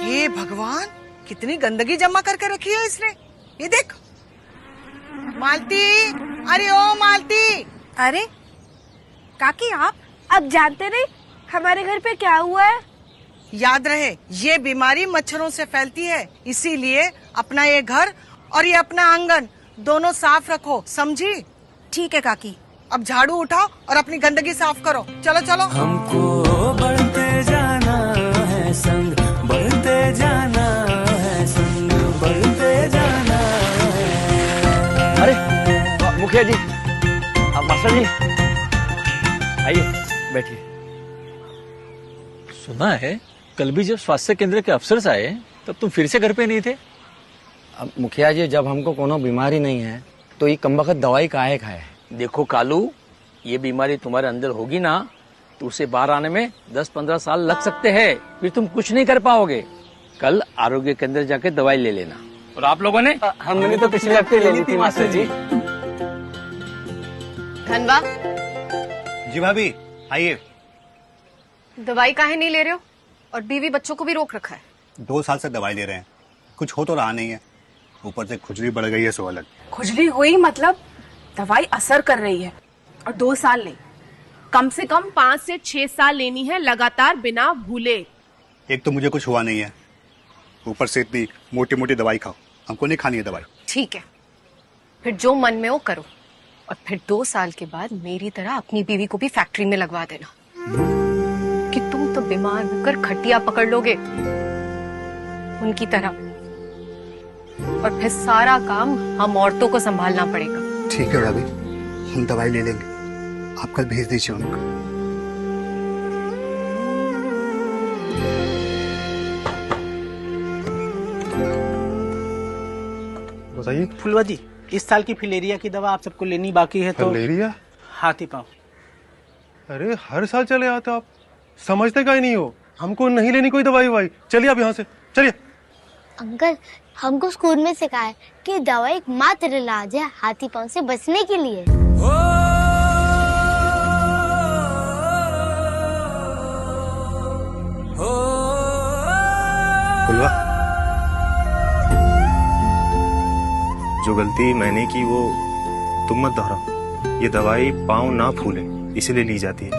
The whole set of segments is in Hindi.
हे भगवान, कितनी गंदगी जमा करके रखी है इसने। ये देख मालती, अरे ओ मालती। अरे काकी, आप अब जानते नहीं हमारे घर पे क्या हुआ है? याद रहे, ये बीमारी मच्छरों से फैलती है, इसीलिए अपना ये घर और ये अपना आंगन दोनों साफ रखो, समझी? ठीक है काकी। अब झाड़ू उठाओ और अपनी गंदगी साफ करो। चलो चलो। हमको बढ़ते जाना है संग, बढ़ते जाना है संग, बढ़ते जाना है। अरे मुखिया जी, मास्टर जी, आइए बैठिए। सुना है कल भी जब स्वास्थ्य केंद्र के अफसर आए तब तुम फिर से घर पे नहीं थे। अब मुखिया जी, जब हमको कोनो बीमारी नहीं है तो ये कमबख्त दवाई काहे खाए। देखो कालू, ये बीमारी तुम्हारे अंदर होगी ना तो उसे बाहर आने में 10-15 साल लग सकते हैं, फिर तुम कुछ नहीं कर पाओगे। कल आरोग्य केंद्र जाके दवाई ले लेना। और आप लोगों ने? हमने तो पिछले हफ्ते ले ली थी मास्टर जी। धनवा जी भाभी, आइए। दवाई काहे नहीं ले रहे हो? और बीवी बच्चों को भी रोक रखा है। 2 साल से दवाई ले रहे हैं, कुछ हो तो रहा नहीं है, ऊपर से खुजली बढ़ गई है, सो अलग। खुजली हुई मतलब दवाई असर कर रही है। और 2 साल नहीं, कम से कम 5 से 6 साल लेनी है लगातार बिना भूले। एक तो मुझे कुछ हुआ नहीं है, ऊपर से इतनी मोटी मोटी दवाई खाओ, हमको नहीं खानी है दवाई। ठीक है, फिर जो मन में हो करो, और फिर 2 साल के बाद मेरी तरह अपनी बीवी को भी फैक्ट्री में लगवा देना, कि तुम तो बीमार होकर खटिया पकड़ लोगे उनकी तरह, और फिर सारा काम हम औरतों को संभालना पड़ेगा। ठीक है भाभी, हम दवाई ले लेंगे, आप कल भेज दीजिए उनको। बताइए। फुलवा जी, इस साल की फिलेरिया की दवा आप सबको लेनी बाकी है तो। फिलेरिया? हाथी पांव। अरे हर साल चले आते आप, समझते का ही नहीं हो। हमको नहीं लेनी कोई दवाई वाई, चलिए आप यहाँ से चलिए। अंकल, हमको स्कूल में सिखाया कि दवाई एकमात्र इलाज है हाथी पांव से बचने के लिए। फुलवा, जो गलती मैंने की वो तुम मत दोहराओ। ये दवाई पाँव ना फूले इसीलिए ली जाती है।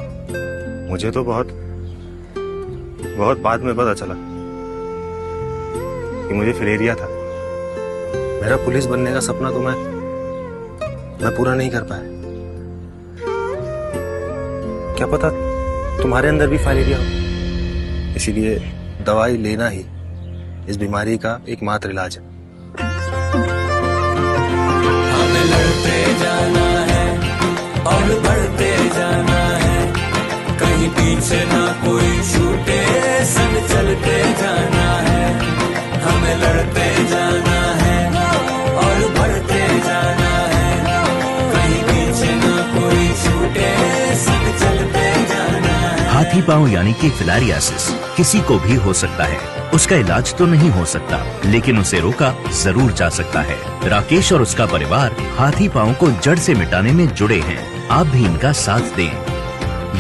मुझे तो बहुत बाद में पता चला कि मुझे फिलेरिया था। मेरा पुलिस बनने का सपना तो मैं पूरा नहीं कर पाया। क्या पता तुम्हारे अंदर भी फिलेरिया हो। इसीलिए दवाई लेना ही इस बीमारी का एकमात्र इलाज है। हमें लड़ते जाना है और बढ़ते जाना है, कहीं पीछे ना कोई छूटे, संग चलते जाना है। हमें लड़ते जाना है और बढ़ते जाना है, कहीं पीछे ना कोई छूटे, संग चलते जाना है। हाथी पांव यानी कि फिलारियासिस किसी को भी हो सकता है। उसका इलाज तो नहीं हो सकता, लेकिन उसे रोका जरूर जा सकता है। राकेश और उसका परिवार हाथी पांव को जड़ से मिटाने में जुड़े हैं। आप भी इनका साथ दें।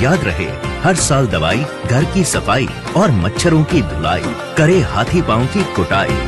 याद रहे, हर साल दवाई, घर की सफाई और मच्छरों की धुलाई, करे हाथी पांव की कुटाई।